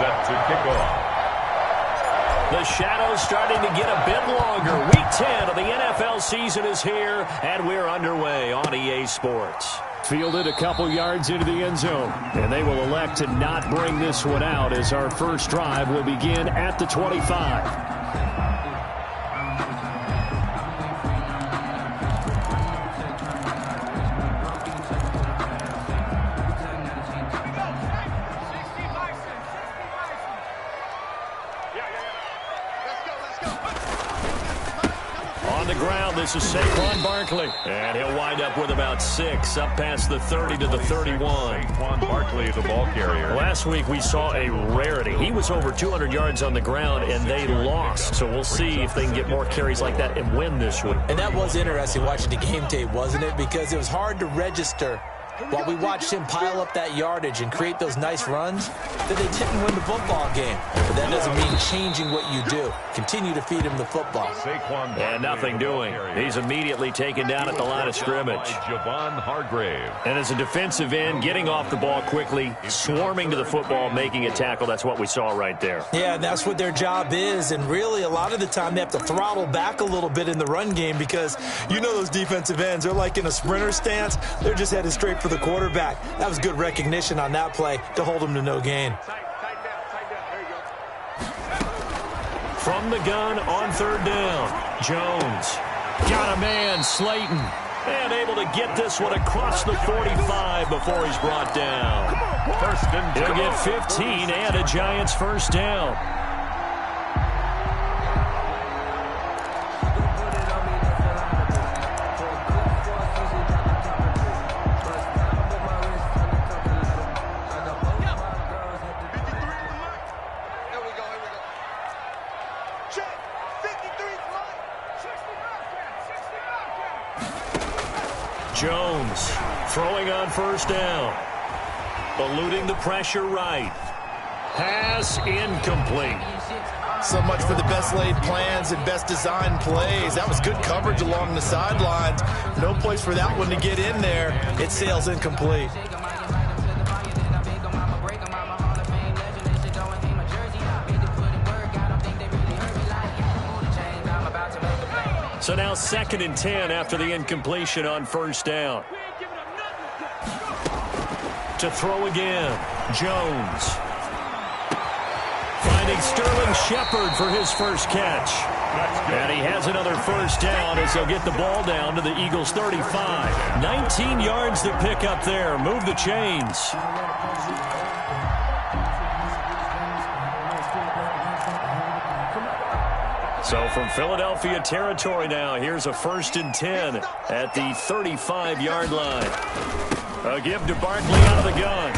set to kick off. The shadow's starting to get a bit longer. Week 10 of the NFL season is here, and we're underway on EA Sports. Fielded a couple yards into the end zone, and they will elect to not bring this one out as our first drive will begin at the 25. This is Saquon Barkley, and he'll wind up with about 6, up past the 30 to the 31. Saquon Barkley, the ball carrier. Last week we saw a rarity. He was over 200 yards on the ground, and they lost. So we'll see if they can get more carries like that and win this week. And that was interesting watching the game tape, wasn't it? Because it was hard to register while we watched him pile up that yardage and create those nice runs that they didn't win the football game. But that doesn't mean changing what you do. Continue to feed him the football. And nothing doing. He's immediately taken down at the line of scrimmage. Javon Hargrave. And as a defensive end, getting off the ball quickly, swarming to the football, making a tackle, that's what we saw right there. Yeah, and that's what their job is. And really, a lot of the time, they have to throttle back a little bit in the run game because you know those defensive ends, they're like in a sprinter stance. They're just headed straight for the quarterback. That was good recognition on that play to hold him to no gain. From the gun on third down, Jones got a man, Slayton, and able to get this one across the 45 before he's brought down. First and He'll get 15 and a Giants first down. Jones throwing on first down. Eluding the pressure right. Pass incomplete. So much for the best laid plans and best designed plays. That was good coverage along the sidelines. No place for that one to get in there. It sails incomplete. So now 2nd and 10 after the incompletion on first down. To throw again, Jones. Finding Sterling Shepard for his first catch. And he has another first down as they'll get the ball down to the Eagles' 35. 19 yards to pick up there. Move the chains. So from Philadelphia territory now, here's a 1st and 10 at the 35-yard line. A give to Barkley out of the gun.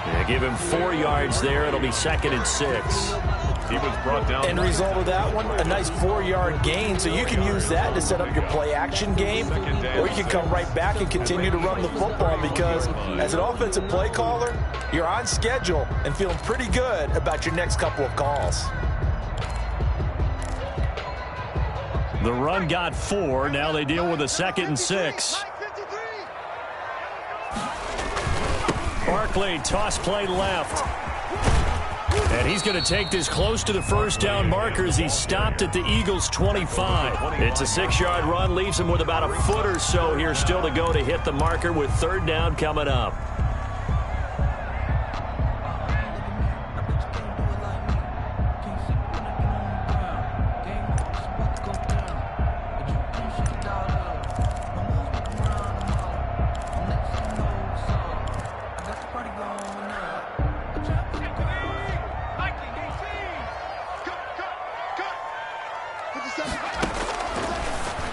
Yeah, give him 4 yards there. It'll be 2nd and 6. He was brought down. End result of that one, a nice 4-yard gain. So you can use that to set up your play-action game, or you can come right back and continue to run the football because as an offensive play caller, you're on schedule and feeling pretty good about your next couple of calls. The run got 4. Now they deal with a 2nd and 6. Barkley, toss play left. And he's going to take this close to the first down marker as he stopped at the Eagles' 25. It's a 6-yard run, leaves him with about a foot or so here still to go to hit the marker with 3rd down coming up.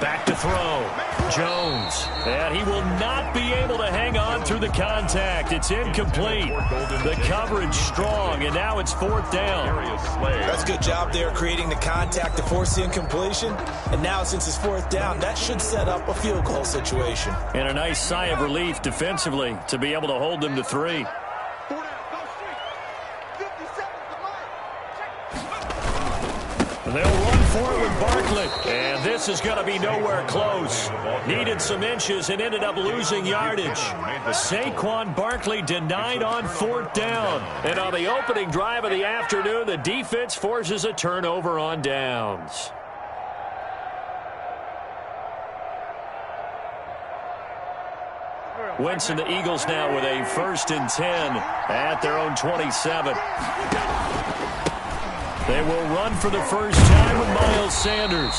Back to throw. Jones. And he will not be able to hang on through the contact. It's incomplete. The coverage strong, and now it's 4th down. That's a good job there creating the contact to force the incompletion. And now since it's 4th down, that should set up a field goal situation. And a nice sigh of relief defensively to be able to hold them to 3. And they'll run for it with Barkley. And this is going to be nowhere close. Needed some inches and ended up losing yardage. Saquon Barkley denied on 4th down. And on the opening drive of the afternoon, the defense forces a turnover on downs. Wentz and the Eagles now with a 1st and 10 at their own 27. They will run for the first time with Miles Sanders.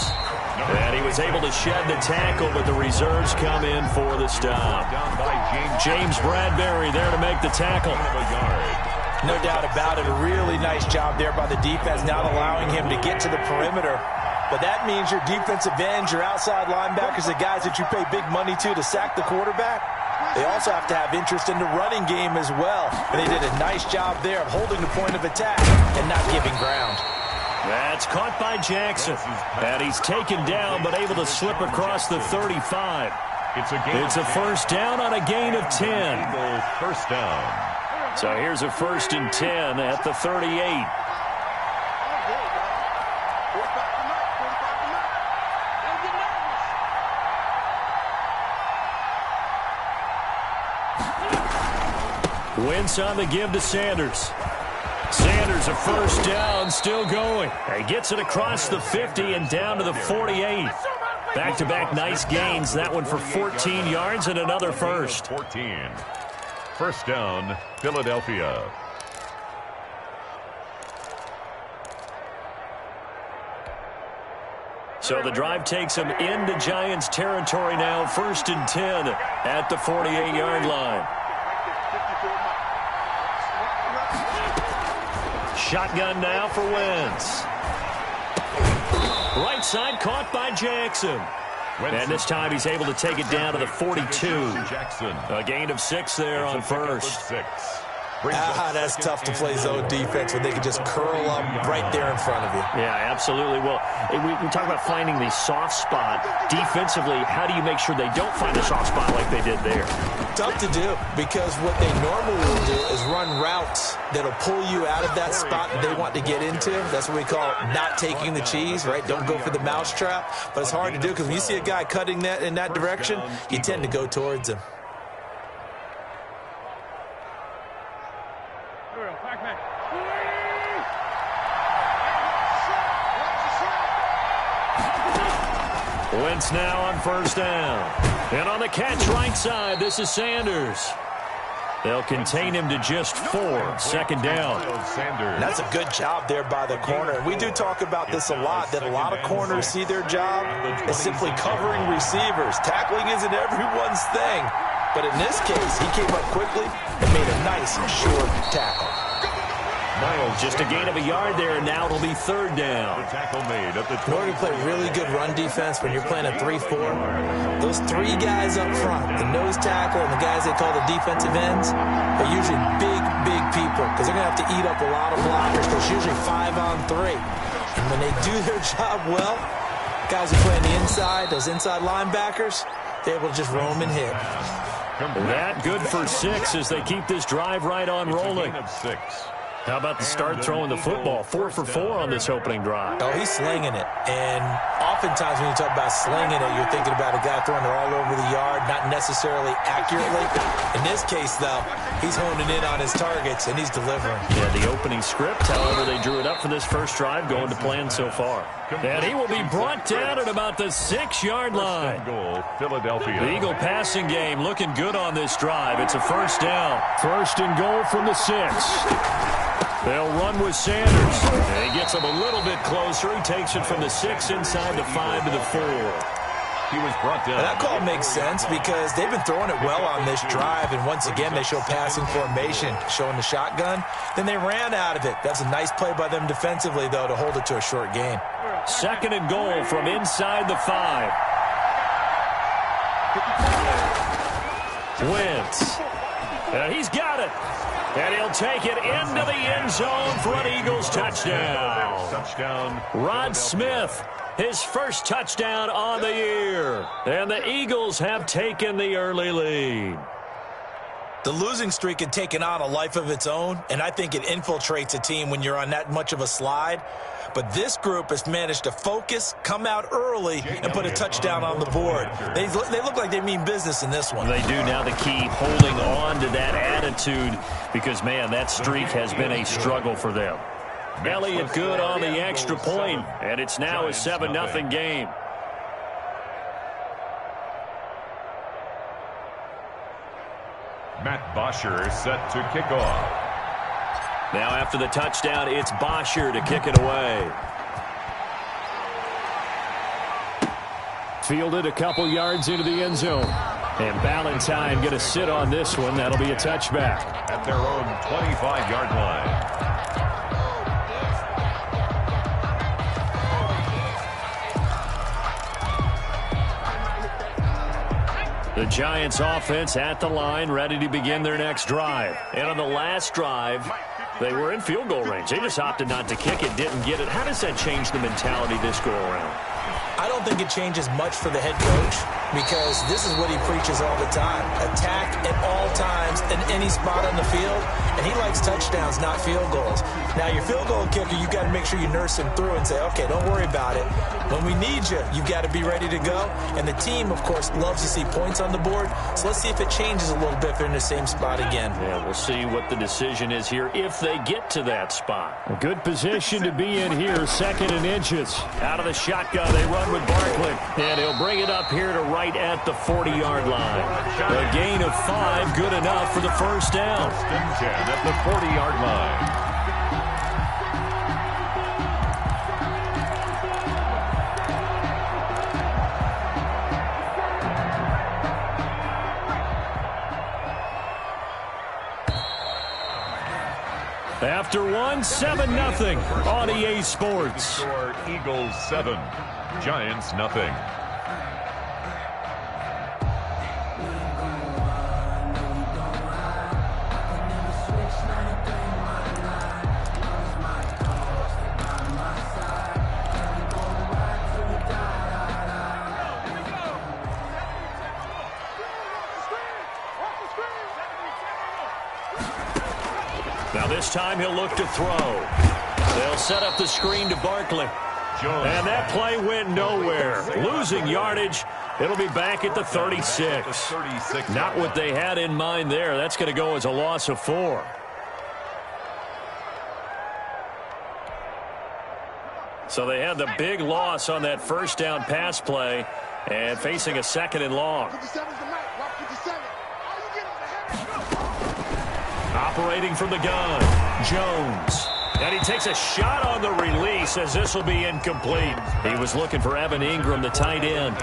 And he was able to shed the tackle, but the reserves come in for the stop. James Bradbury there to make the tackle. No doubt about it. A really nice job there by the defense, not allowing him to get to the perimeter. But that means your defensive ends, your outside linebackers, the guys that you pay big money to sack the quarterback, they also have to have interest in the running game as well. And they did a nice job there of holding the point of attack and not giving ground. That's caught by Jackson. And he's taken down but able to slip across the 35. It's a first down on a gain of 10. First down. So here's a 1st and 10 at the 38. Wentz on the give to Sanders. Sanders a first down, still going. He gets it across the 50 and down to the 48. Back-to-back nice gains. That one for 14 yards and another first. 14. First down, Philadelphia. So the drive takes him into Giants territory now. 1st and 10 at the 48-yard line. Shotgun now for Wentz. Right side caught by Jackson. And this time he's able to take it down to the 42. Jackson. A gain of 6 there on first. That's tough to play zone defense when they can just curl up right there in front of you. Yeah, absolutely. Well, we talk about finding the soft spot. Defensively, how do you make sure they don't find a soft spot like they did there? Tough to do, because what they normally will do is run routes that'll pull you out of that spot that they want to get into. That's what we call not taking the cheese, right? Don't go for the mousetrap. But it's hard to do because when you see a guy cutting that in that direction, you tend to go towards him. Wentz now on first down. And on the catch right side, this is Sanders. They'll contain him to just 4. 2nd down. That's a good job there by the corner. We do talk about this a lot, that a lot of corners see their job as simply covering receivers. Tackling isn't everyone's thing. But in this case, he came up quickly and made a nice short tackle. Just a gain of a yard there, and now it'll be 3rd down. The tackle made at the in order to play really good run defense when you're playing a 3-4, those 3 guys up front, the nose tackle and the guys they call the defensive ends, are usually big people because they're going to have to eat up a lot of blockers. There's usually 5 on 3. And when they do their job well, guys who play on the inside, those inside linebackers, they're able to just roam and hit. That good for 6 as they keep this drive right on rolling. How about the start throwing the football? 4 for 4 on this opening drive. Oh, he's slinging it. And oftentimes when you talk about slinging it, you're thinking about a guy throwing it all over the yard, not necessarily accurately. In this case, though, he's honing in on his targets, and he's delivering. Yeah, the opening script, however, they drew it up for this first drive, going to plan so far. And he will be brought down at about the 6-yard line. Goal, Philadelphia. The Eagle passing game looking good on this drive. It's a first down. 1st and goal from the 6. They'll run with Sanders. And he gets him a little bit closer. He takes it from the 6 inside the 5 to the 4. He was brought down. And that call makes sense because they've been throwing it well on this drive. And once again, they show passing formation, showing the shotgun. Then they ran out of it. That's a nice play by them defensively, though, to hold it to a short gain. 2nd and goal from inside the 5. Wentz. And he's got it. And he'll take it into the end zone for an Eagles touchdown. Rod Smith, his first touchdown on the year. And the Eagles have taken the early lead. The losing streak had taken on a life of its own, and I think it infiltrates a team when you're on that much of a slide. But this group has managed to focus, come out early, and put a touchdown on the board. They look like they mean business in this one. They do. Now the key, holding on to that attitude, because, man, that streak has been a struggle for them. Elliott good on the extra point, and it's now a 7-0 game. Matt Bosher set to kick off. Now after the touchdown, it's Bosher to kick it away. Fielded a couple yards into the end zone. And Ballantyne going to sit on this one. That'll be a touchback. At their own 25-yard line. The Giants offense at the line, ready to begin their next drive. And on the last drive, they were in field goal range. They just opted not to kick it, didn't get it. How does that change the mentality this go around? I don't think it changes much for the head coach, because this is what he preaches all the time. Attack at all times in any spot on the field, and he likes touchdowns, not field goals. Now, your field goal kicker, you got to make sure you nurse him through and say, okay, don't worry about it. When we need you, you got to be ready to go. And the team, of course, loves to see points on the board. So let's see if it changes a little bit if they're in the same spot again. Yeah, we'll see what the decision is here if they get to that spot. A good position to be in here, 2nd and inches. Out of the shotgun, they run with Barkley. And he'll bring it up here to right at the 40-yard line. A gain of 5, good enough for the first down. 1st and 10 at the 40-yard line. After one, 7-0 on EA Sports. Score Eagles 7, Giants nothing. Now this time he'll look to throw. They'll set up the screen to Barkley. And that play went nowhere. Losing yardage. It'll be back at the 36. Not what they had in mind there. That's going to go as a loss of 4. So they had the big loss on that first down pass play and facing a 2nd and long. Operating from the gun, Jones. And he takes a shot on the release as this will be incomplete. He was looking for Evan Ingram, the tight end.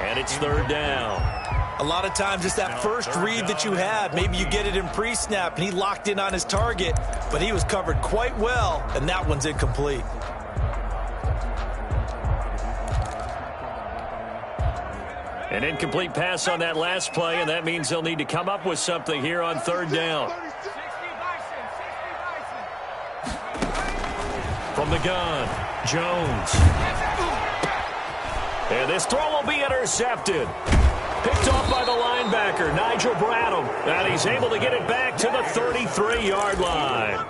And it's 3rd down. A lot of times it's that first read that you have. Maybe you get it in pre-snap, and he locked in on his target, but he was covered quite well, and that one's incomplete. An incomplete pass on that last play, and that means they'll need to come up with something here on 3rd down. From the gun, Jones. And this throw will be intercepted. Picked off by the linebacker, Nigel Bradham. And he's able to get it back to the 33-yard line.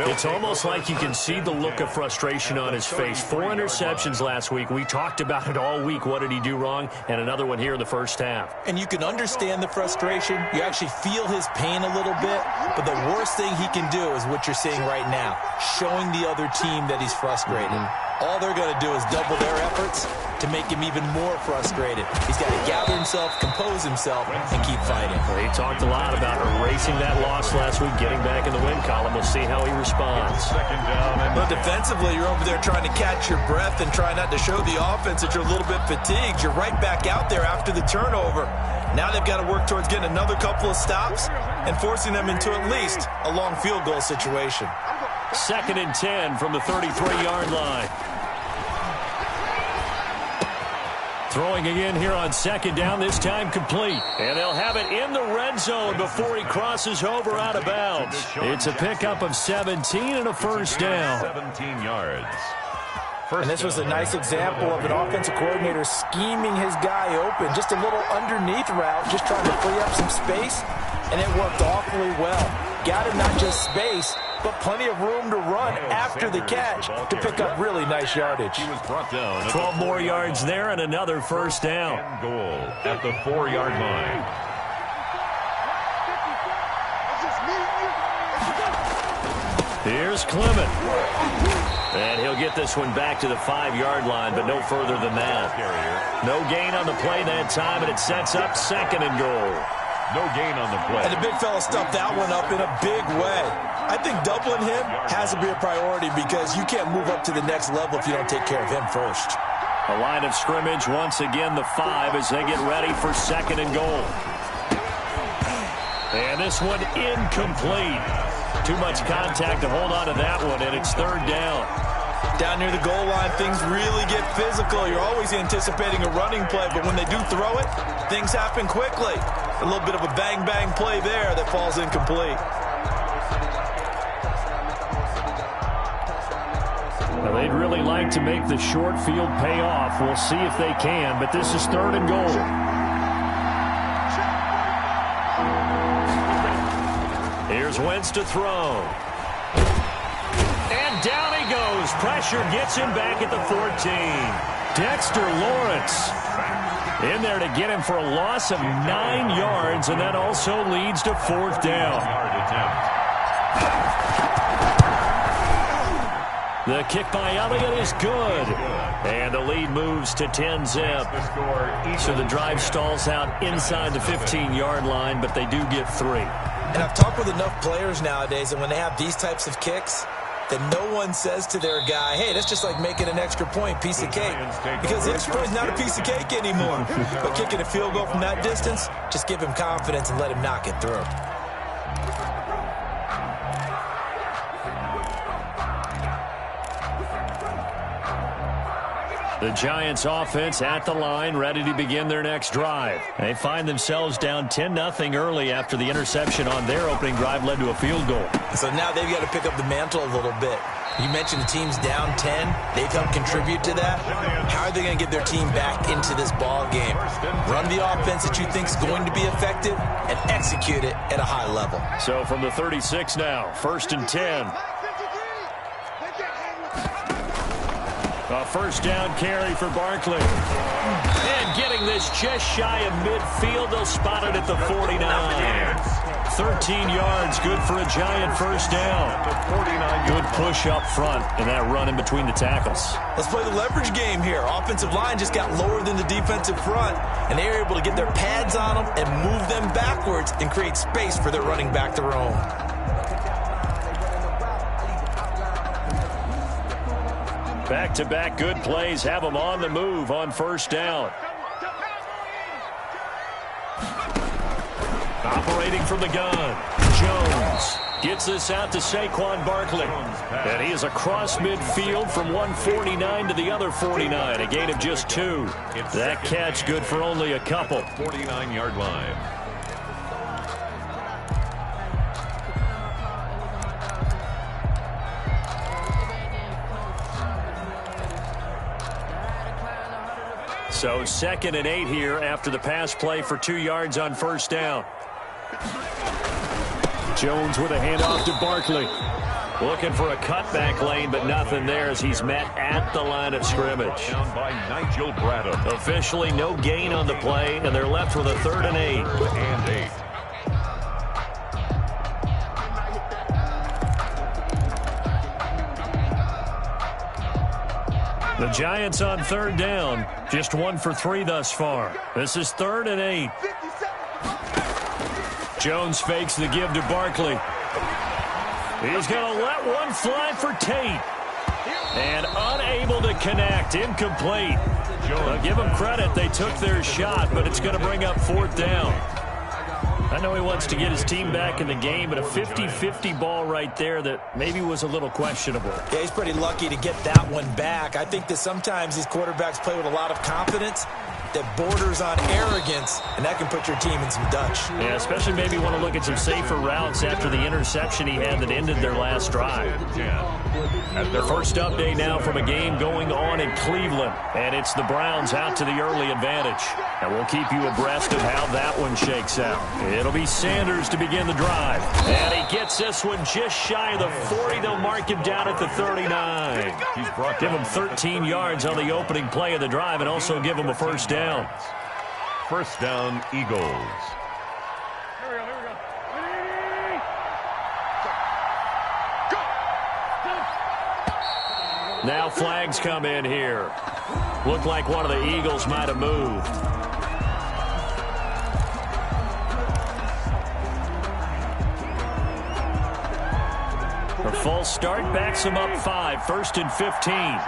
It's almost like you can see the look of frustration on his face. 4 interceptions last week. We talked about it all week. What did he do wrong? And another one here in the first half. And you can understand the frustration. You actually feel his pain a little bit. But the worst thing he can do is what you're seeing right now, showing the other team that he's frustrated. All they're going to do is double their efforts to make him even more frustrated. He's got to gather himself, compose himself, and keep fighting. Well, he talked a lot about erasing that loss last week, getting back in the win column. We'll see how he responds. 2nd down. But defensively, you're over there trying to catch your breath and try not to show the offense that you're a little bit fatigued. You're right back out there after the turnover. Now they've got to work towards getting another couple of stops and forcing them into at least a long field goal situation. 2nd and 10 from the 33-yard line. Throwing again here on 2nd down, this time complete. And they'll have it in the red zone before he crosses over out of bounds. It's a pickup of 17 and a first down. 17 yards. And this was a nice example of an offensive coordinator scheming his guy open. Just a little underneath route, just trying to free up some space. and it worked awfully well. Got him not just space, but plenty of room to run after the catch to pick up really nice yardage. He was brought down at 12 more yards there and another first down. goal at the 4-yard line. Here's Clement. And he'll get this one back to the 5-yard line, but no further than that. No gain on the play that time, and it sets up 2nd and goal. No gain on the play. And the big fella stuffed that one up in a big way. I think doubling him has to be a priority because you can't move up to the next level if you don't take care of him first. A line of scrimmage, once again the 5 as they get ready for 2nd and goal. And this one incomplete. Too much contact to hold on to that one, and it's 3rd down. Down near the goal line, things really get physical. You're always anticipating a running play, but when they do throw it, things happen quickly. A little bit of a bang-bang play there that falls incomplete. Well, they'd really like to make the short field pay off. We'll see if they can, but this is 3rd and goal. Here's Wentz to throw. And down he goes. Pressure gets him back at the 14. Dexter Lawrence in there to get him for a loss of 9 yards, and that also leads to 4th down. The kick by Elliott is good. And the lead moves to 10-zip. So the drive stalls out inside the 15-yard line, but they do get 3. And I've talked with enough players nowadays, and when they have these types of kicks, that no one says to their guy, hey, that's just like making an extra point, piece of cake. Because the extra point is not a piece of cake anymore. But kicking a field goal from that distance, just give him confidence and let him knock it through. The Giants offense at the line, ready to begin their next drive. They find themselves down 10-0 early after the interception on their opening drive led to a field goal. So now they've got to pick up the mantle a little bit. You mentioned the team's down 10. They've helped contribute to that. How are they going to get their team back into this ball game? Run the offense that you think is going to be effective and execute it at a high level. So from the 36 now, 1st and 10. A first down carry for Barkley. And getting this just shy of midfield. They'll spot it at the 49. 13 yards, good for a Giant first down. Good push up front and that run in between the tackles. Let's play the leverage game here. Offensive line just got lower than the defensive front, and they were able to get their pads on them and move them backwards and create space for their running back to roam. Back-to-back good plays have them on the move on first down. Operating from the gun, Jones gets this out to Saquon Barkley. And he is across midfield from 149 to the other 49, a gain of just 2. That catch good for only a couple. 49-yard line. So 2nd and 8 here after the pass play for 2 yards on first down. Jones with a handoff to Barkley. Looking for a cutback lane, but nothing there as he's met at the line of scrimmage. Down by Nigel Bradham. Officially no gain on the play, and they're left with a 3rd and 8. And 8. The Giants on 3rd down, just 1 for 3 thus far. This is 3rd and 8. Jones fakes the give to Barkley. He's going to let one fly for Tate. And unable to connect, incomplete. I'll give them credit, they took their shot, but it's going to bring up 4th down. I know he wants to get his team back in the game, but a 50-50 ball right there that maybe was a little questionable. Yeah, he's pretty lucky to get that one back. I think that sometimes these quarterbacks play with a lot of confidence, that borders on arrogance, and that can put your team in some Dutch. Yeah, especially maybe want to look at some safer routes after the interception he had that ended their last drive. The first update now from a game going on in Cleveland, and it's the Browns out to the early advantage. And we'll keep you abreast of how that one shakes out. It'll be Sanders to begin the drive. And he gets this one just shy of the 40. They'll mark him down at the 39. Give him 13 yards on the opening play of the drive and also give him a first down. First down, Eagles. Now flags come in here. Looked like one of the Eagles might have moved. A false start backs him up 5, 1st and 15.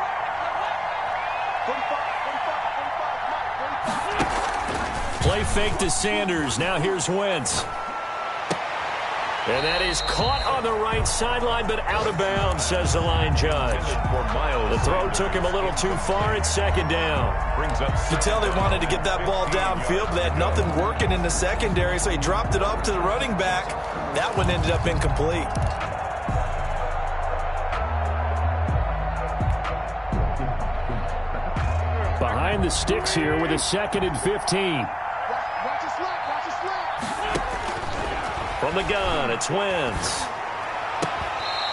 Play fake to Sanders. Now here's Wentz. And that is caught on the right sideline, but out of bounds, says the line judge. The throw took him a little too far. It's second down. You tell they wanted to get that ball downfield, but they had nothing working in the secondary, so he dropped it up to the running back. That one ended up incomplete. Behind the sticks here with a 2nd and 15. From the gun, it's Wentz.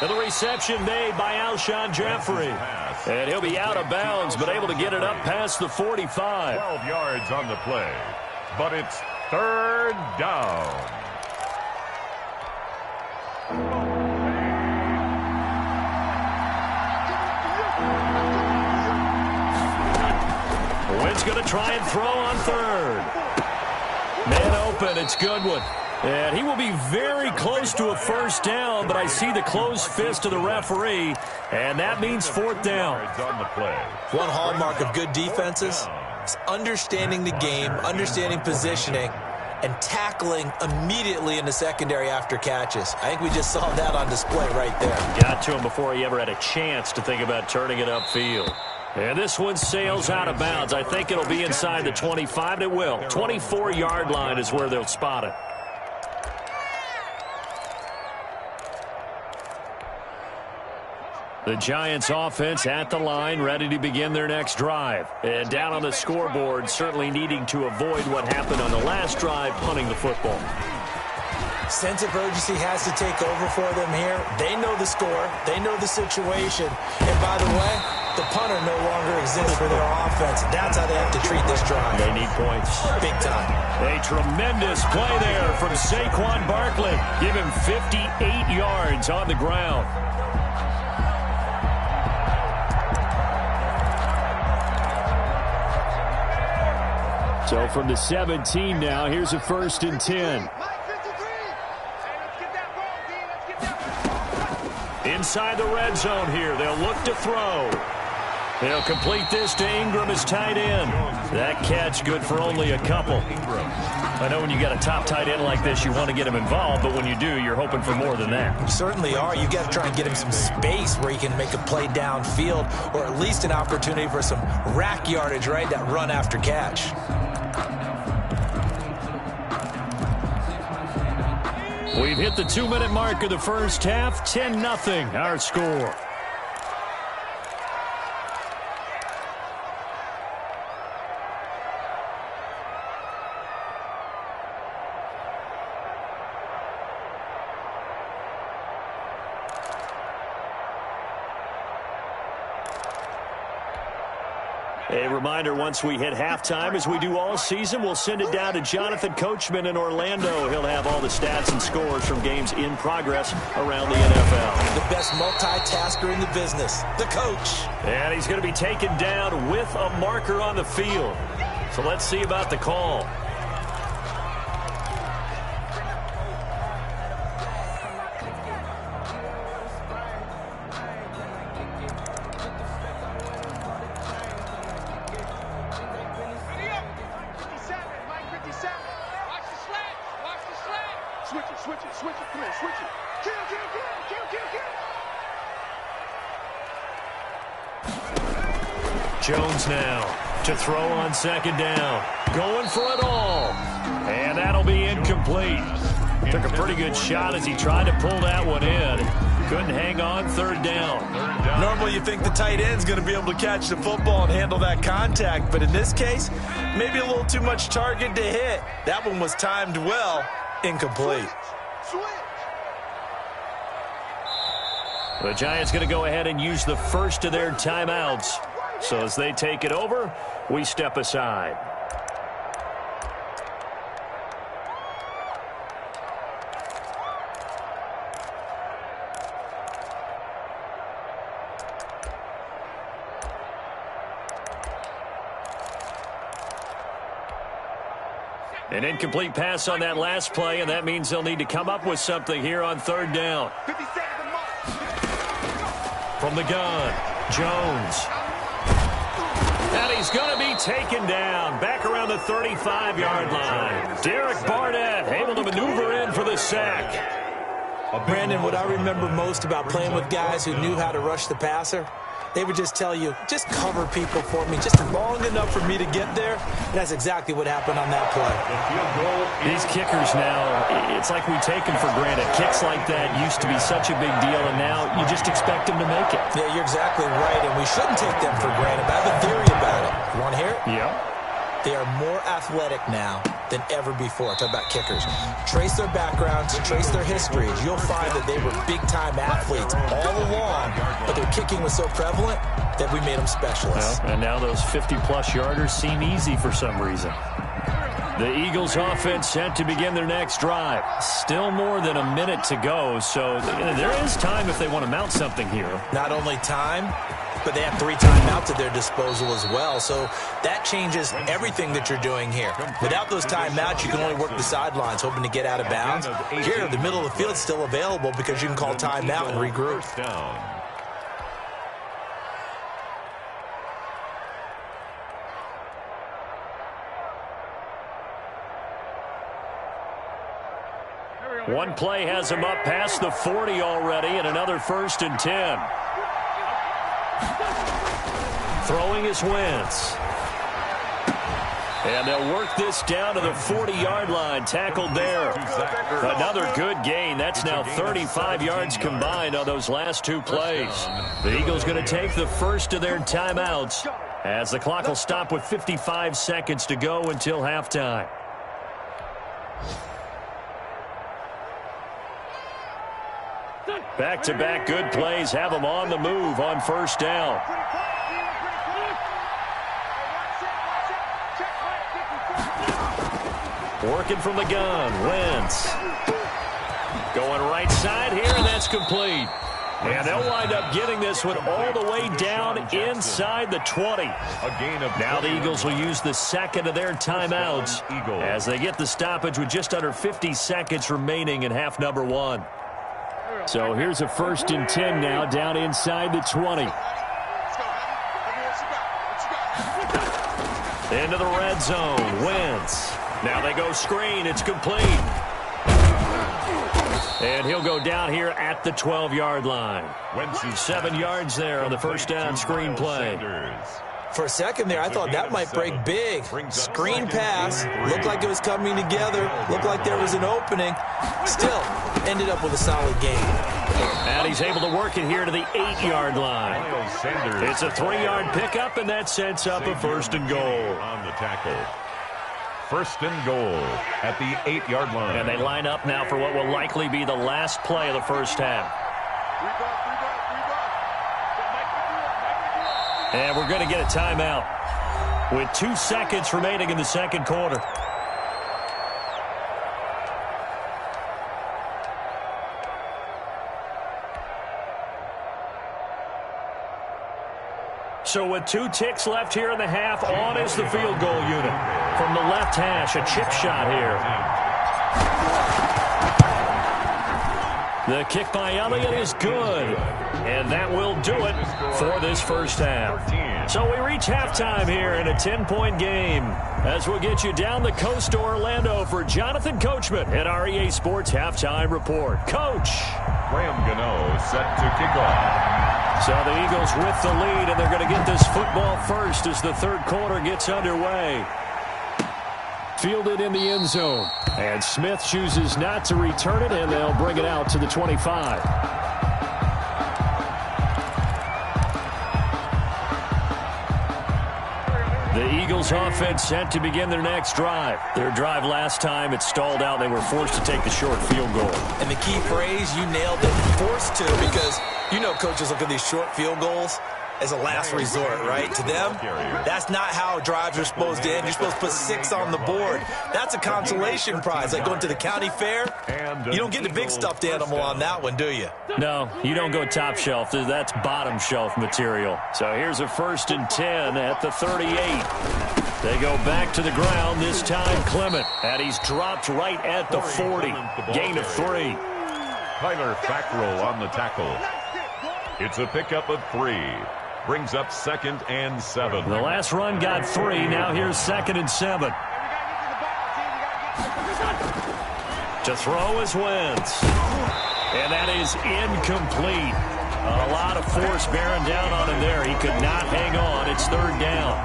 And the reception made by Alshon Jeffrey. And he'll be out of bounds, but able to get it up past the 45. 12 yards on the play, but it's third down. Wentz going to try and throw on third. Man open, it's Goodwin. And he will be very close to a first down, but I see the closed fist of the referee, and that means 4th down. One hallmark of good defenses is understanding the game, understanding positioning, and tackling immediately in the secondary after catches. I think we just saw that on display right there. Got to him before he ever had a chance to think about turning it upfield. And this one sails out of bounds. I think it'll be inside the 25, and it will. 24-yard line is where they'll spot it. The Giants offense at the line, ready to begin their next drive. And down on the scoreboard, certainly needing to avoid what happened on the last drive, punting the football. Sense of urgency has to take over for them here. They know the score. They know the situation. And by the way, the punter no longer exists for their offense. That's how they have to treat this drive. They need points. Big time. A tremendous play there from Saquon Barkley. Give him 58 yards on the ground. So from the 17 now, here's a 1st and 10. Inside the red zone here, they'll look to throw. They'll complete this to Ingram as tight end. That catch good for only a couple. I know when you got a top tight end like this, you want to get him involved, but when you do, you're hoping for more than that. You certainly are. You got to try and get him some space where he can make a play downfield, or at least an opportunity for some rack yardage, right? That run after catch. We've hit the 2-minute mark of the first half. 10-0 our score. A reminder, once we hit halftime, as we do all season, we'll send it down to Jonathan Coachman in Orlando. He'll have all the stats and scores from games in progress around the NFL. The best multitasker in the business, the coach. And he's going to be taken down with a marker on the field. So let's see about the call. Jones now to throw on second down. Going for it all. And that'll be incomplete. Took a pretty good shot as he tried to pull that one in. Couldn't hang on, third down. Normally you think the tight end's going to be able to catch the football and handle that contact, but in this case, maybe a little too much target to hit. That one was timed well, incomplete. The Giants going to go ahead and use the first of their timeouts. So as they take it over, we step aside. An incomplete pass on that last play, and that means they'll need to come up with something here on third down. From the gun, Jones. And he's going to be taken down back around the 35-yard line. Derek Barnett able to maneuver in for the sack. Brandon, what I remember most about playing with guys who knew how to rush the passer, they would just tell you, just cover people for me, just long enough for me to get there. That's exactly what happened on that play. These kickers now, it's like we take them for granted. Kicks like that used to be such a big deal, and now you just expect them to make it. Yeah, you're exactly right, and we shouldn't take them for granted. But I have a theory about it. You want to hear it? Yeah. They are more athletic now than ever before. Talk about kickers. Trace their backgrounds, trace their histories. You'll find that they were big-time athletes all along, but their kicking was so prevalent that we made them specialists. Well, and now those 50-plus yarders seem easy for some reason. The Eagles offense set to begin their next drive. Still more than a minute to go, so there is time if they want to mount something here. Not only time, but they have 3 timeouts at their disposal as well. So that changes everything that you're doing here. Without those timeouts, you can only work the sidelines, hoping to get out of bounds. Here, the middle of the field is still available because you can call timeout and regroup. One play has him up past the 40 already, and another 1st and 10. Throwing is Wentz. And they'll work this down to the 40-yard line. Tackled there. Another good gain. That's now 35 yards combined on those last 2 plays. The Eagles going to take the first of their timeouts as the clock will stop with 55 seconds to go until halftime. Back-to-back good plays have them on the move on first down. Working from the gun, Wentz. Going right side here, and that's complete. And they'll wind up getting this one all the way down inside the 20. Now the Eagles will use the second of their timeouts as they get the stoppage with just under 50 seconds remaining in half number 1. So here's a 1st and 10 now down inside the 20. Into the red zone, Wentz. Now they go screen, it's complete. And he'll go down here at the 12-yard line. 7 yards there on the first down screen play. For a second there, I thought that might break big. Screen pass, looked like it was coming together, looked like there was an opening. Still, ended up with a solid game. And he's able to work it here to the 8-yard line. It's a 3-yard pickup, and that sets up a 1st and goal. On the tackle. 1st and goal at the 8-yard line. And they line up now for what will likely be the last play of the first half. And we're going to get a timeout with 2 seconds remaining in the second quarter. So with 2 ticks left here in the half, on is the field goal unit. From the left hash, a chip shot here. The kick by Elliott is good. And that will do it for this first half. So we reach halftime here in a 10-point game as we'll get you down the coast to Orlando for Jonathan Coachman at our EA Sports Halftime Report. Coach. Graham Gano set to kick off. So the Eagles with the lead, and they're going to get this football first as the third quarter gets underway. Fielded in the end zone. And Smith chooses not to return it, and they'll bring it out to the 25. The Eagles offense set to begin their next drive. Their drive last time, it stalled out. They were forced to take the short field goal. And the key phrase, you nailed it, forced to, because you know coaches look at these short field goals as a last resort, right? To them, that's not how drives are supposed to end. You're supposed to put 6 on the board. That's a consolation prize, like going to the county fair. You don't get the big stuffed animal on that one, do you? No, you don't go top shelf. That's bottom shelf material. So here's a 1st and 10 at the 38. They go back to the ground, this time Clement. And he's dropped right at the 40. Gain of 3. Tyler Fackrell on the tackle. It's a pickup of 3. Brings up 2nd and 7. The last run got 3. Now here's 2nd and 7. To throw is Wentz. And that is incomplete. A lot of force bearing down on him there. He could not hang on. It's 3rd down.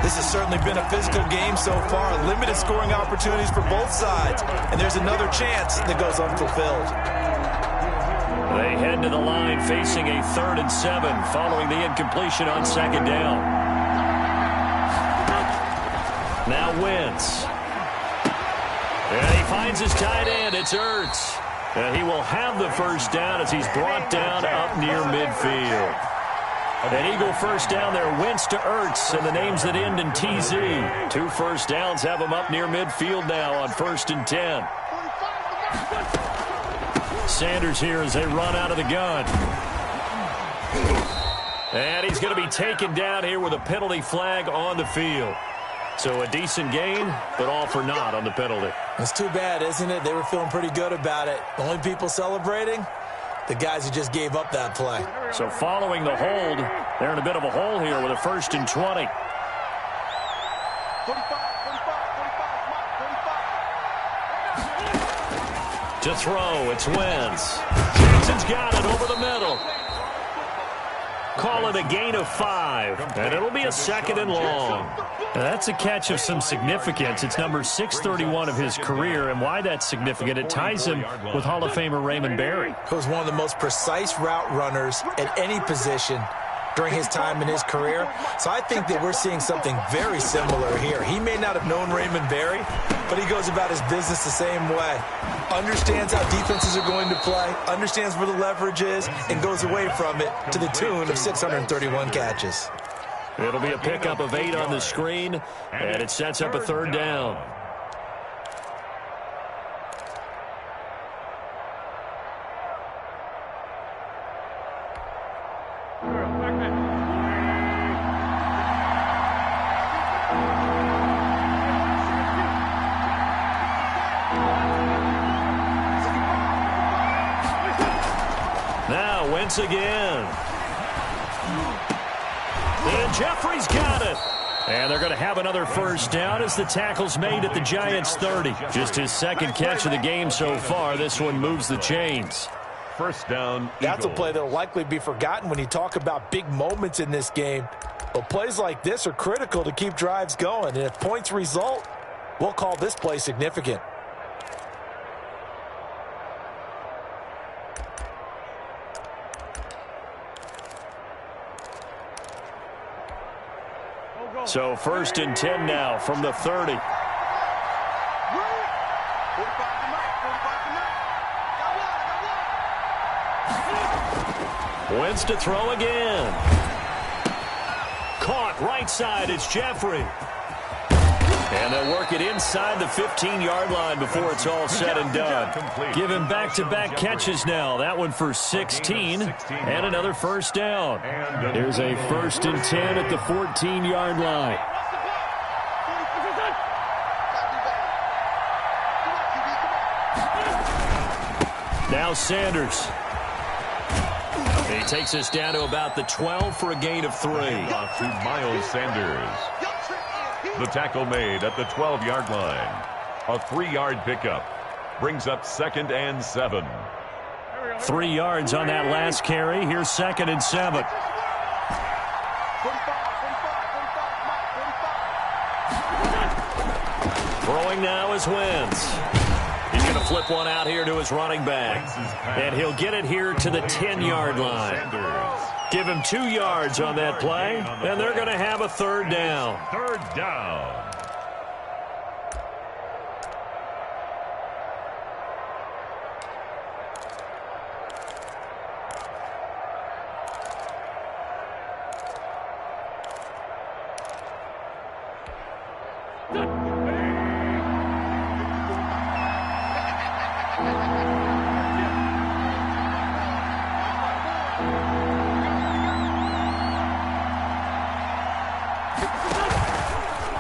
This has certainly been a physical game so far. Limited scoring opportunities for both sides. And there's another chance that goes unfulfilled. They head to the line facing a 3rd and 7 following the incompletion on 2nd down. Now Wentz. And he finds his tight end. It's Ertz. And he will have the first down as he's brought down up near midfield. An Eagle first down there, Wentz to Ertz, and the names that end in TZ. 2 first downs have him up near midfield now on 1st and 10. Sanders here as they run out of the gun. And he's going to be taken down here with a penalty flag on the field. So a decent gain, but all for naught on the penalty. It's too bad, isn't it? They were feeling pretty good about it. The only people celebrating, the guys who just gave up that play. So following the hold, they're in a bit of a hole here with a 1st and 20. To throw, it's Wentz. Jackson's got it over the middle. Call it a gain of 5, and it'll be a 2nd and long. Now that's a catch of some significance. It's number 631 of his career, and why that's significant, it ties him with Hall of Famer Raymond Berry. He was one of the most precise route runners at any position during his time in his career. So I think that we're seeing something very similar here. He may not have known Raymond Berry, but he goes about his business the same way. Understands how defenses are going to play, understands where the leverage is, and goes away from it to the tune of 631 catches. It'll be a pickup of 8 on the screen, and it sets up a 3rd down. Now Wentz again. And Jeffrey's got it. And they're going to have another first down as the tackle's made at the Giants' 30. Just his 2nd catch of the game so far. This one moves the chains. First down. That's a play that will likely be forgotten when you talk about big moments in this game. But plays like this are critical to keep drives going. And if points result, we'll call this play significant. So 1st and 10 now from the 30. Wentz to throw again. Caught right side. It's Jeffrey. And they'll work it inside the 15-yard line before it's all said and done. Give him back-to-back catches now. That one for 16 and another first down. Here's a 1st and 10 at the 14-yard line. Now Sanders. He takes us down to about the 12 for a gain of 3. Off to Miles Sanders. The tackle made at the 12-yard line. A 3-yard pickup. Brings up 2nd and 7. 3 yards on that last carry. Here's 2nd and 7. Throwing now is Wentz. He's going to flip one out here to his running back. And he'll get it here to the 10-yard line. Give him 2 yards on that play, and they're going to have a 3rd down. 3rd down.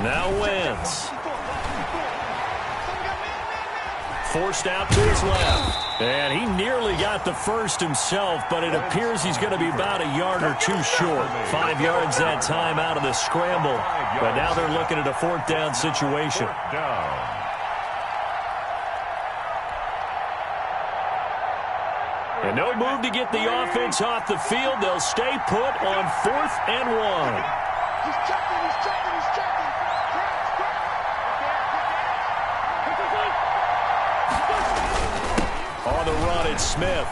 Now Wentz. Forced out to his left. And he nearly got the first himself, but it appears he's going to be about a yard or 2 short. 5 yards that time out of the scramble. But now they're looking at a 4th down situation. And no move to get the offense off the field. They'll stay put on 4th and 1. He's checking, he's checking, he's checking. On the run, it's Smith.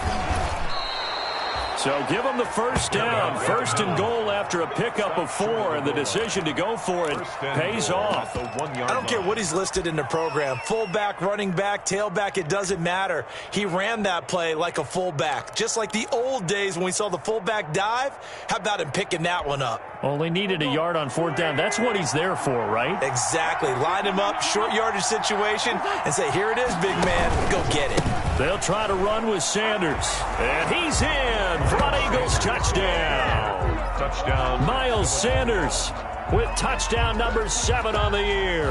So give him the 1st down. 1st and goal after a pickup of 4, and the decision to go for it pays off. I don't care what he's listed in the program. Fullback, running back, tailback, it doesn't matter. He ran that play like a fullback, just like the old days when we saw the fullback dive. How about him picking that one up? Only needed a yard on 4th down. That's what he's there for, right? Exactly. Line him up, short yardage situation, and say, here it is, big man. Go get it. They'll try to run with Sanders. And he's in for an Eagles touchdown. Touchdown. Miles Sanders with touchdown number 7 on the year.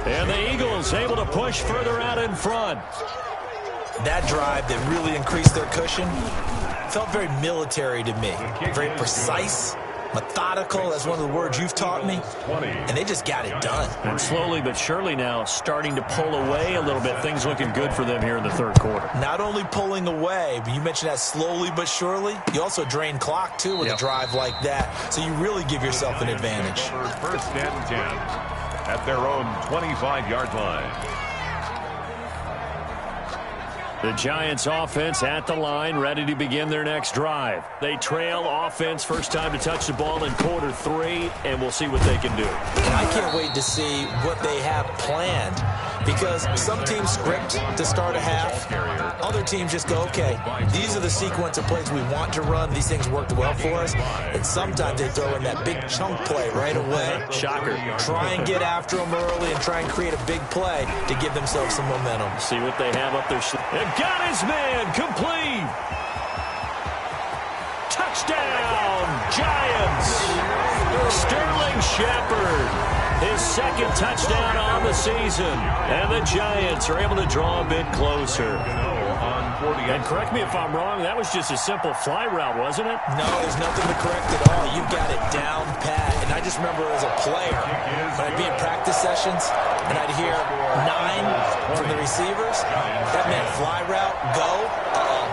And the Eagles able to push further out in front. That drive that really increased their cushion felt very military to me. Very precise, methodical. That's one of the words you've taught me. And they just got it done. And slowly but surely now starting to pull away a little bit. Things looking good for them here in the 3rd quarter. Not only pulling away, but you mentioned that slowly but surely. You also drain clock, too, with a drive like that. So you really give yourself an advantage. 1st and 10 at their own 25-yard line. The Giants offense at the line, ready to begin their next drive. They trail offense, first time to touch the ball in quarter 3, and we'll see what they can do. And I can't wait to see what they have planned, because some teams script to start a half. Other teams just go, okay, these are the sequence of plays we want to run. These things worked well for us. And sometimes they throw in that big chunk play right away. Shocker. Try and get after them early and try and create a big play to give themselves some momentum. See what they have up their sleeve. Got his man, complete. Touchdown, Giants. Sterling Shepard, his 2nd touchdown on the season. And the Giants are able to draw a bit closer. And correct me if I'm wrong, that was just a simple fly route, wasn't it? No, there's nothing to correct at all. You've got it down pat. And I just remember as a player, when I'd be in practice sessions, and I'd hear 9 from the receivers, that meant fly route, go,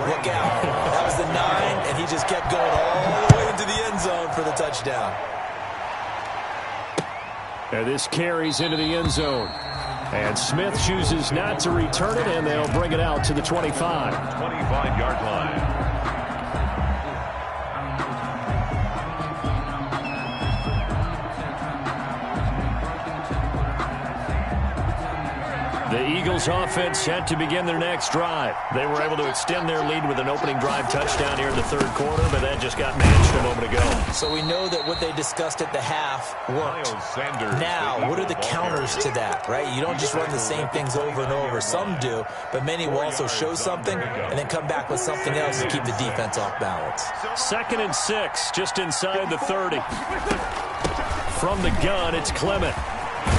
look out. That was the 9, and he just kept going all the way into the end zone for the touchdown. And this carries into the end zone. And Smith chooses not to return it, and they'll bring it out to the 25. 25-yard line. The Eagles offense set to begin their next drive. They were able to extend their lead with an opening drive touchdown here in the 3rd quarter, but that just got matched a moment ago. So we know that what they discussed at the half worked. Now, what are the counters to that, right? You don't just run the same things over and over. Some do, but many will also show something and then come back with something else to keep the defense off balance. 2nd and 6, just inside the 30. From the gun, it's Clement.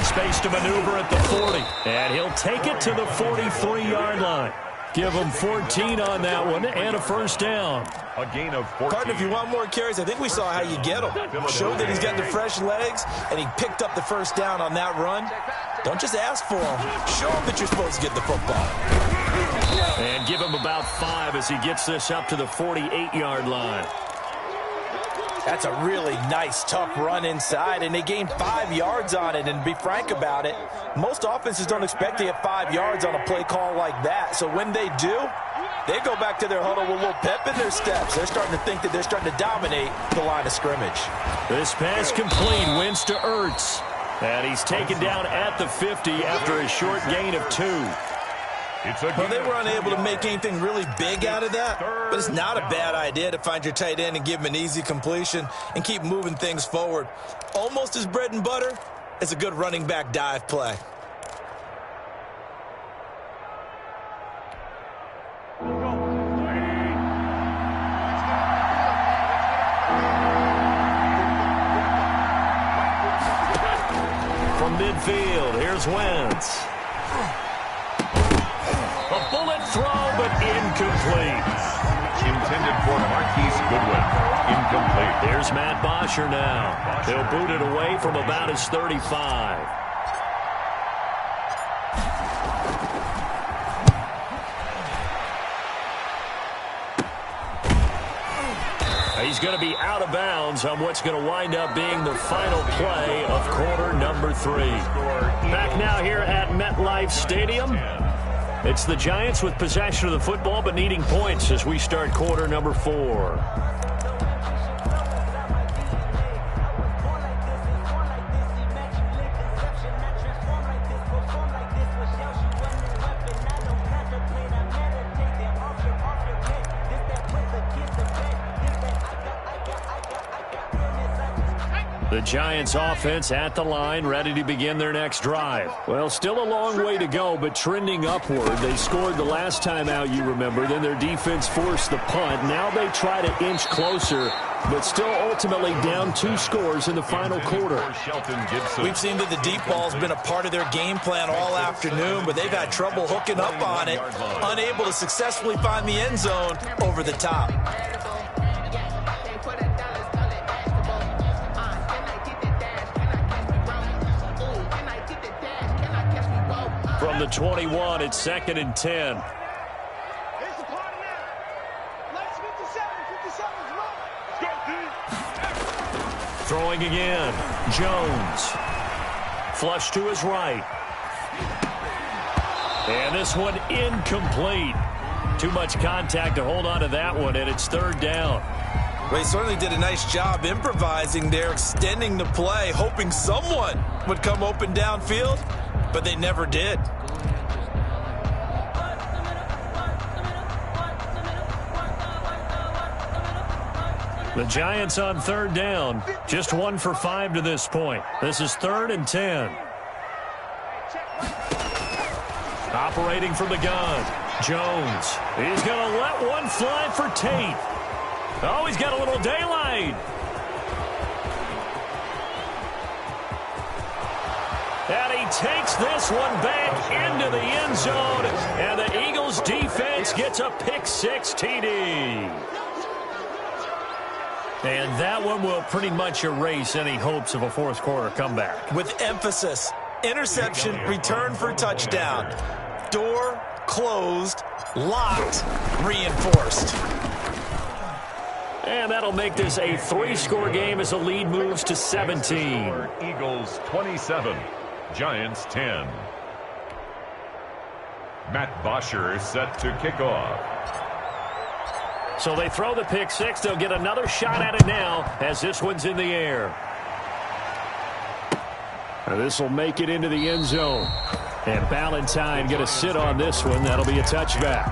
Space to maneuver at the 40. And he'll take it to the 43-yard line. Give him 14 on that one and a 1st down. A gain of 14. Partner, if you want more carries, I think we saw how you get him. Showed that he's got the fresh legs, and he picked up the 1st down on that run. Don't just ask for him. Show him that you're supposed to get the football. And give him about 5 as he gets this up to the 48-yard line. That's a really nice, tough run inside, and they gained 5 yards on it. And to be frank about it, most offenses don't expect to get 5 yards on a play call like that. So when they do, they go back to their huddle with a little pep in their steps. They're starting to think that they're starting to dominate the line of scrimmage. This pass complete, wins to Ertz. And he's taken down at the 50 after a short gain of 2. Well, they were unable to make anything really big out of that, but it's not a bad idea to find your tight end and give him an easy completion and keep moving things forward. Almost as bread and butter as a good running back dive play. From midfield, here's Wentz. A bullet throw, but incomplete. Intended for Marquise Goodwin. Incomplete. There's Matt Bosher now. He'll boot it away from about his 35. He's going to be out of bounds on what's going to wind up being the final play of quarter number 3. Back now here at MetLife Stadium. It's the Giants with possession of the football but needing points as we start quarter number 4. The Giants offense at the line, ready to begin their next drive. Well, still a long way to go, but trending upward. They scored the last time out, you remember. Then their defense forced the punt. Now they try to inch closer, but still ultimately down 2 scores in the final quarter. We've seen that the deep ball's been a part of their game plan all afternoon, but they've had trouble hooking up on it, unable to successfully find the end zone over the top. From the 21, it's 2nd and 10. Throwing again. Jones. Flush to his right. And this one incomplete. Too much contact to hold on to that one, and it's 3rd down. Well, he certainly did a nice job improvising there, extending the play, hoping someone would come open downfield, but they never did. The Giants on 3rd down, just 1 for 5 to this point. This is 3rd and 10. Operating from the gun, Jones. He's going to let one fly for Tate. Oh, he's got a little daylight. And he takes this one back into the end zone. And the Eagles defense gets a pick-6 TD. And that one will pretty much erase any hopes of a fourth quarter comeback. With emphasis, interception, return for touchdown. Door closed, locked, reinforced. And that'll make this a 3-score game as the lead moves to 17. Eagles 27, Giants 10. Matt Bosher set to kick off. So they throw the pick-6. They'll get another shot at it now as this one's in the air. This will make it into the end zone. And Ballantyne going to sit on this one. That'll be a touchback.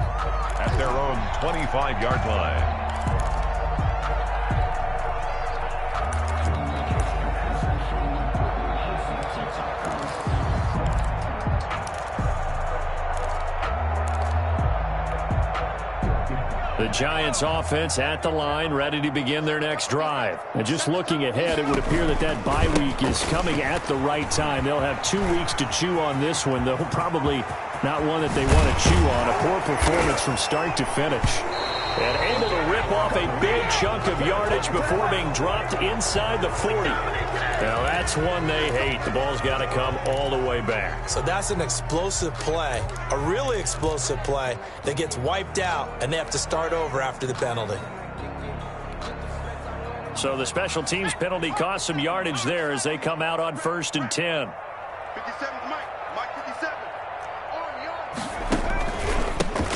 At their own 25-yard line. The Giants offense at the line, ready to begin their next drive. And just looking ahead, it would appear that that bye week is coming at the right time. They'll have 2 weeks to chew on this one, though probably not one that they want to chew on. A poor performance from start to finish. And able to rip chip off a big chunk of yardage before being dropped inside the 40. Now, that's one they hate. The ball's got to come all the way back. So that's an explosive play, a really explosive play that gets wiped out, and they have to start over after the penalty. So the special teams penalty cost some yardage there as they come out on 1st and 10. 57 Mike 57.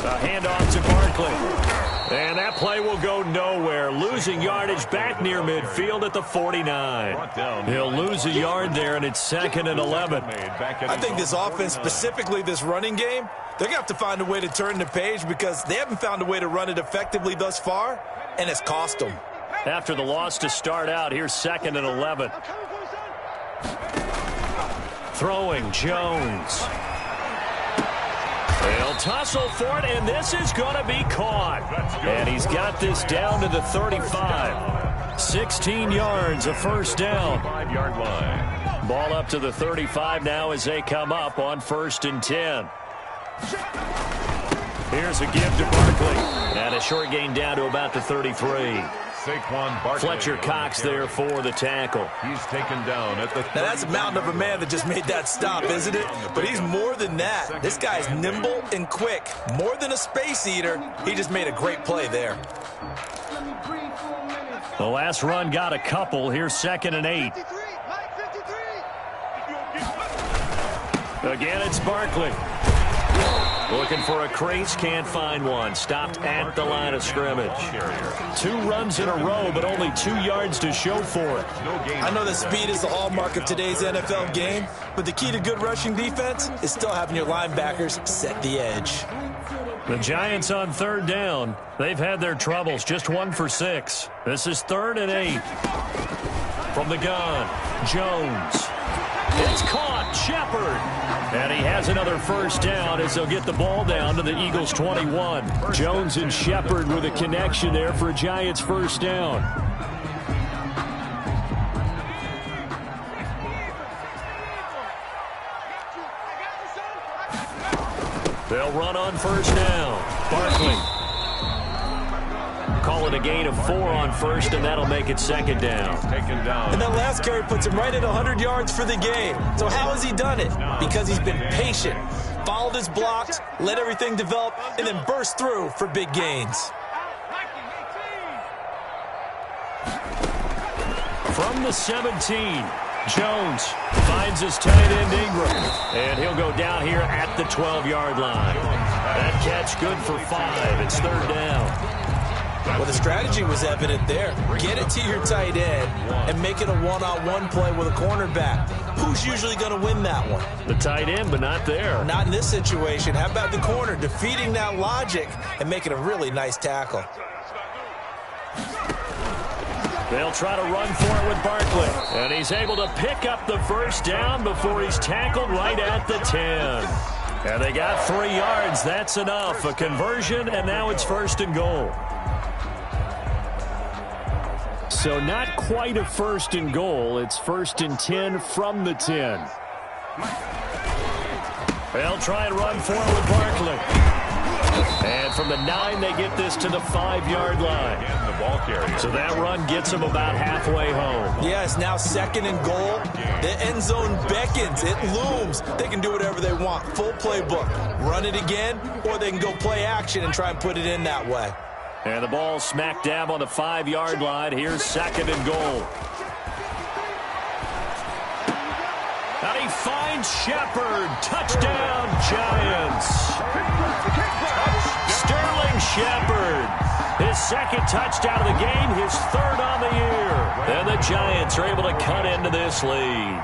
A handoff to Barkley. And that play will go nowhere. Losing yardage back near midfield at the 49. He'll lose a yard there, and it's 2nd and 11. I think this offense, specifically this running game, they're going to have to find a way to turn the page because they haven't found a way to run it effectively thus far, and it's cost them. After the loss to start out, here's 2nd and 11. Throwing Jones. They'll tussle for it, and this is going to be caught. And he's got this down to the 35. 16 yards, a first down. 5-yard line. Ball up to the 35 now as they come up on 1st and 10. Here's a give to Barkley. And a short gain down to about the 33. Saquon Barkley. Fletcher Cox there for the tackle. He's taken down at the 30. Now, that's a mountain of a man that just made that stop, isn't it? But he's more than that. This guy's nimble and quick. More than a space eater. He just made a great play there. The last run got a couple. Here's 2nd and 8. 53 Mike 53. Again, it's Barkley. Looking for a crease, can't find one. Stopped at the line of scrimmage. 2 runs in a row, but only 2 yards to show for it. I know that speed is the hallmark of today's NFL game, but the key to good rushing defense is still having your linebackers set the edge. The Giants on 3rd down. They've had their troubles, just 1 for 6. This is 3rd and 8. From the gun, Jones. It's caught, Shepard. And he has another first down as they'll get the ball down to the Eagles' 21. Jones and Shepard with a connection there for a Giants first down. They'll run on first down. Barkley. Call it a gain of 4 on first, and that'll make it 2nd down. Taken down. And that last carry puts him right at 100 yards for the game. So how has he done it? Because he's been patient, followed his blocks, let everything develop, and then burst through for big gains. From the 17, Jones finds his tight end Ingram. And he'll go down here at the 12-yard line. That catch good for 5. It's 3rd down. Well, the strategy was evident there. Get it to your tight end and make it a one-on-one play with a cornerback. Who's usually going to win that one? The tight end, but not there. Not in this situation. How about the corner defeating that logic and making a really nice tackle? They'll try to run for it with Barkley. And he's able to pick up the first down before he's tackled right at the 10. And they got 3 yards. That's enough. A conversion, and now it's 1st and goal. So not quite a 1st and goal. It's 1st and 10 from the 10. They'll try and run for it with Barkley. And from the 9, they get this to the 5-yard line. The ball carrier. So that run gets them about halfway home. Yeah, it's now 2nd and goal. The end zone beckons. It looms. They can do whatever they want. Full playbook. Run it again, or they can go play action and try and put it in that way. And the ball smack dab on the 5-yard line. Here's 2nd and goal. And he finds Shepard. Touchdown, Giants. Sterling Shepard. His 2nd touchdown of the game, his 3rd on the year. And the Giants are able to cut into this lead.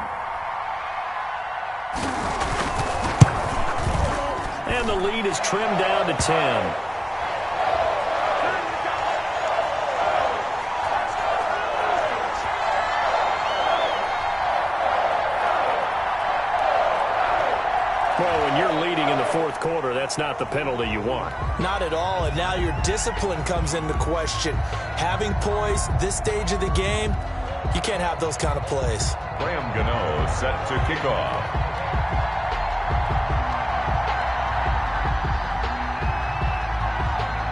And the lead is trimmed down to 10. Well, when you're leading in the 4th quarter, that's not the penalty you want. Not at all, and now your discipline comes into question. Having poise this stage of the game, you can't have those kind of plays. Graham Gano set to kick off.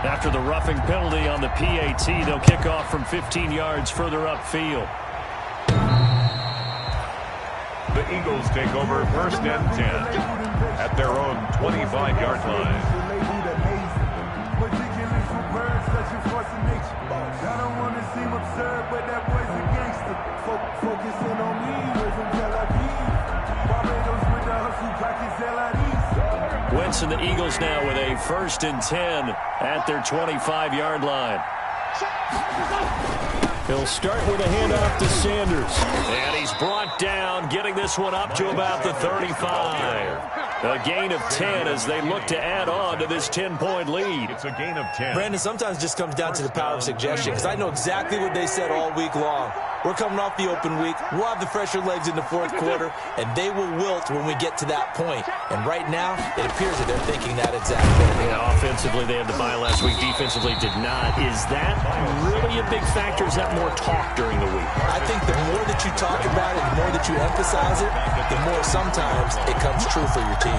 After the roughing penalty on the PAT, they'll kick off from 15 yards further upfield. The Eagles take over first and 10 at their own 25-yard line. I don't want to seem absurd, but that boy's a gangster. Focusing on me, we're from Tel Aviv. Barbados with the hustle, pockets LIDs. Wentz and the Eagles now with a first and 10 at their 25-yard line. He'll start with a handoff to Sanders. And he's brought down, getting this one up to about the 35. A gain of 10 as they look to add on to this 10-point lead. It's a gain of 10. Brandon, sometimes just comes down to the power of suggestion, because I know exactly what they said all week long. We're coming off the open week. We'll have the fresher legs in the fourth quarter, and they will wilt when we get to that point. And right now, it appears that they're thinking that exact thing. Yeah, offensively, they had the bye last week. Defensively, did not. Is that really a big factor? Is that more talk during the week? I think the more that you talk about it, the more that you emphasize it, the more sometimes it comes true for your team.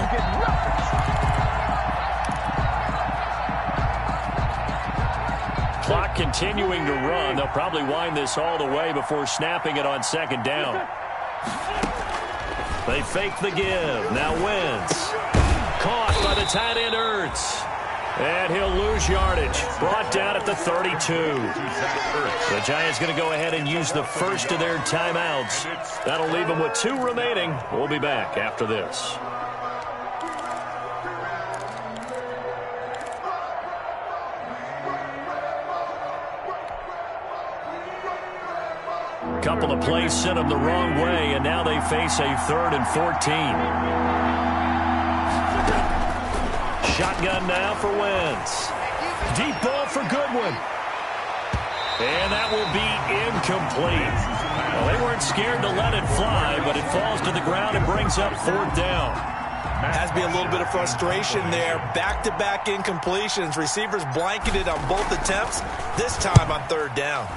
Clock continuing to run. They'll probably wind this all the way before snapping it on second down. They fake the give. Now Wentz. Caught by the tight end Ertz. And he'll lose yardage. Brought down at the 32. The Giants going to go ahead and use the first of their timeouts. That'll leave them with 2 remaining. We'll be back after this. Couple of plays sent them the wrong way, and now they face a 3rd and 14. Shotgun now for Wentz. Deep ball for Goodwin. And that will be incomplete. Well, they weren't scared to let it fly, but it falls to the ground and brings up 4th down. Has to be a little bit of frustration there. Back-to-back incompletions. Receivers blanketed on both attempts, this time on 3rd down.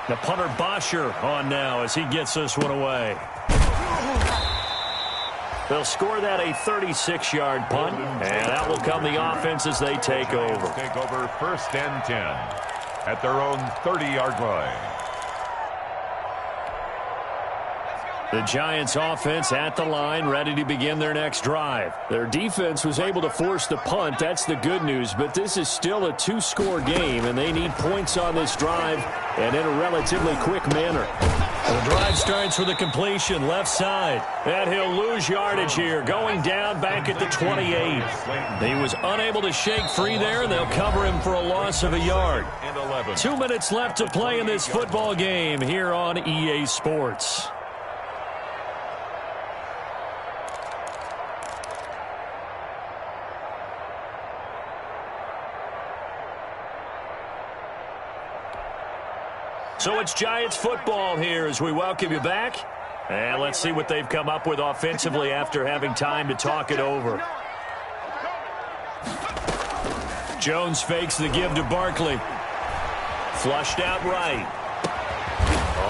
The punter Bosher on now as he gets this one away. They'll score that a 36-yard punt, and that will come the offense as they take over. Take over first and 10 at their own 30-yard line. The Giants offense at the line, ready to begin their next drive. Their defense was able to force the punt. That's the good news, but this is still a 2-score game, and they need points on this drive and in a relatively quick manner. The drive starts with a completion left side, and he'll lose yardage here, going down back at the 28. He was unable to shake free there, and they'll cover him for a loss of a yard. 2 minutes left to play in this football game here on EA Sports. So it's Giants football here as we welcome you back. And let's see what they've come up with offensively after having time to talk it over. Jones fakes the give to Barkley. Flushed out right.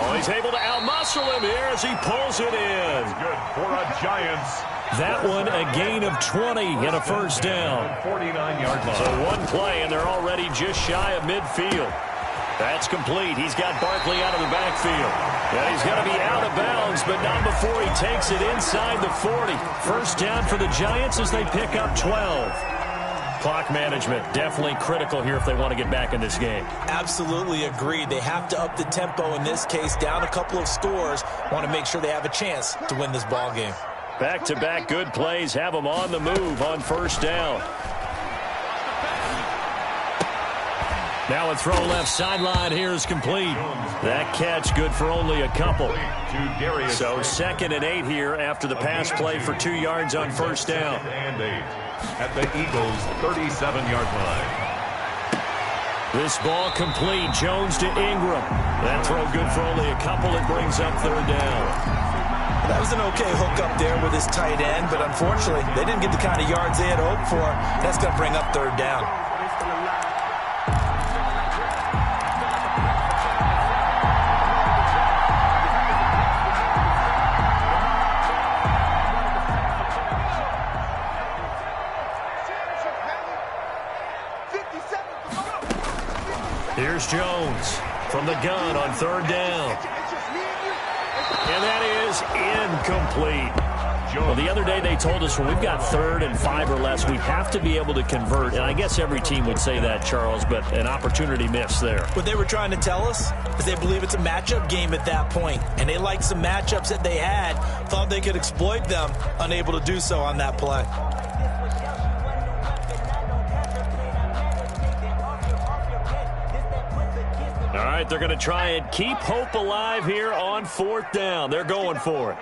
Oh, he's able to outmuscle him here as he pulls it in. Good for a Giants. That one a gain of 20 and a first down. 49-yard line. So one play and they're already just shy of midfield. That's complete. He's got Barkley out of the backfield. Yeah, he's going to be out of bounds, but not before he takes it inside the 40. First down for the Giants as they pick up 12. Clock management definitely critical here if they want to get back in this game. Absolutely agreed. They have to up the tempo in this case, down a couple of scores. Want to make sure they have a chance to win this ball game. Back-to-back good plays have them on the move on first down. Now a throw left sideline here is complete. That catch good for only a couple. So 2nd and 8 here after the pass play for 2 yards on first down. And 8 at the Eagles' 37-yard line. This ball complete. Jones to Ingram. That throw good for only a couple. It brings up 3rd down. That was an okay hook up there with his tight end, but unfortunately, they didn't get the kind of yards they had hoped for. That's going to bring up 3rd down. Here's Jones from the gun on third down. And that is incomplete. Well, the other day they told us when we've got 3rd and 5 or less, we have to be able to convert. And I guess every team would say that, Charles, but an opportunity missed there. What they were trying to tell us is they believe it's a matchup game at that point. And they liked some matchups that they had, thought they could exploit them, unable to do so on that play. All right, they're going to try and keep hope alive here on 4th down. They're going for it.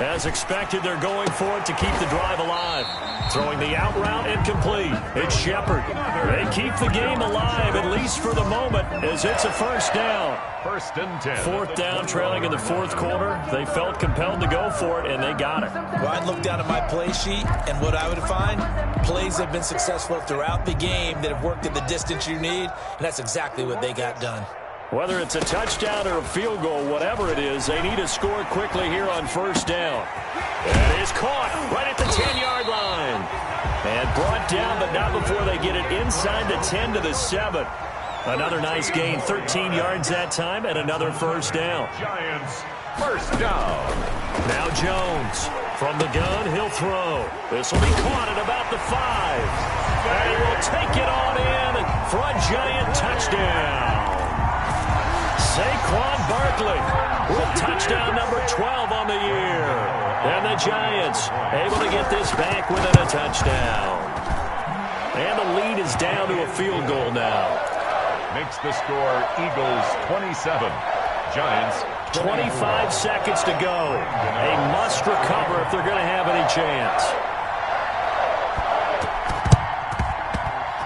As expected, they're going for it to keep the drive alive. Throwing the out route incomplete. It's Shepard. They keep the game alive, at least for the moment, as it's a 1st down. 1st and 10. 4th down, trailing in the 4th quarter. They felt compelled to go for it, and they got it. Well, I'd look down at my play sheet, and what I would find, plays have been successful throughout the game that have worked at the distance you need, and that's exactly what they got done. Whether it's a touchdown or a field goal, whatever it is, they need to score quickly here on 1st down. And it's caught right at the 10-yard line. And brought down, but not before they get it inside the 10 to the 7. Another nice gain, 13 yards that time, and another 1st down. Giants, 1st down. Now Jones from the gun, he'll throw. This will be caught at about the 5. And he will take it on in for a Giant touchdown. Saquon Barkley with touchdown number 12 on the year. And the Giants able to get this back within a touchdown. And the lead is down to a field goal now. Makes the score Eagles 27. Giants 25 seconds to go. A must recover if they're going to have any chance.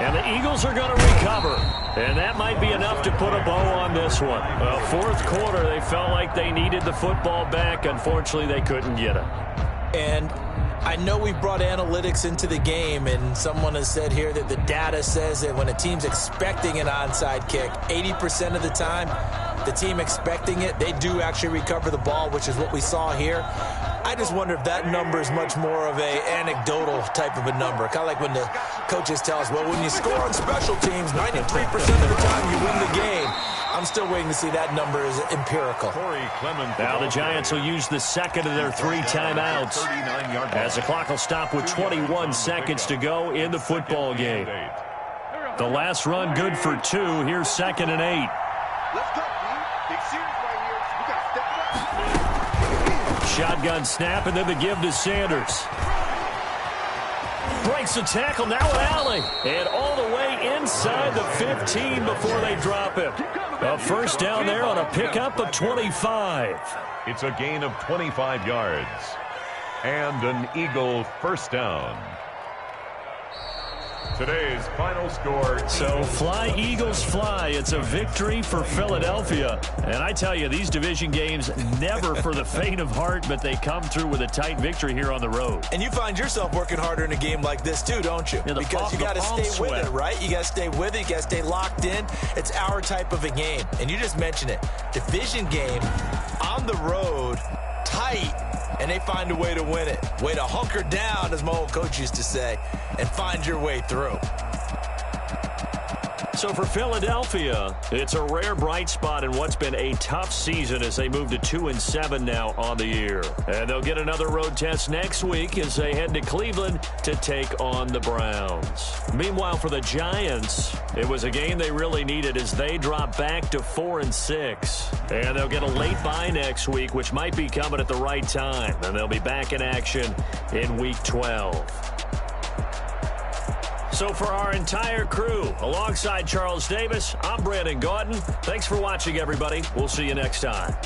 And the Eagles are going to recover. And that might be enough to put a bow on this one. 4th quarter, they felt like they needed the football back. Unfortunately, they couldn't get it. And I know we brought analytics into the game, and someone has said here that the data says that when a team's expecting an onside kick, 80% of the time, the team expecting it, they do actually recover the ball, which is what we saw here. I just wonder if that number is much more of a anecdotal type of a number. Kind of like when the coaches tell us, well, when you score on special teams, 93% of the time you win the game. I'm still waiting to see that number is empirical. Now the Giants will use the 2nd of their 3 timeouts as the clock will stop with 21 seconds to go in the football game. The last run good for 2. Here's 2nd and 8. Let's go, team. Big series right here. We got to step it up. Shotgun snap, and then the give to Sanders. Breaks the tackle, now an alley. And all the way inside the 15 before they drop it. A 1st down there on a pickup of 25. It's a gain of 25 yards. And an Eagle 1st down. Today's final score. So fly, Eagles, fly. It's a victory for Philadelphia. And I tell you, these division games, never for the faint of heart, but they come through with a tight victory here on the road. And you find yourself working harder in a game like this too, don't you? Yeah, because you got to stay with it, right? You got to stay with it. You got to stay locked in. It's our type of a game. And you just mentioned it. Division game on the road, tight. And they find a way to win it. Way to hunker down, as my old coach used to say, and find your way through. So for Philadelphia, it's a rare bright spot in what's been a tough season as they move to 2-7 now on the year. And they'll get another road test next week as they head to Cleveland to take on the Browns. Meanwhile, for the Giants, it was a game they really needed as they drop back to 4-6. And they'll get a late bye next week, which might be coming at the right time. And they'll be back in action in Week 12. So for our entire crew, alongside Charles Davis, I'm Brandon Gaudin. Thanks for watching, everybody. We'll see you next time.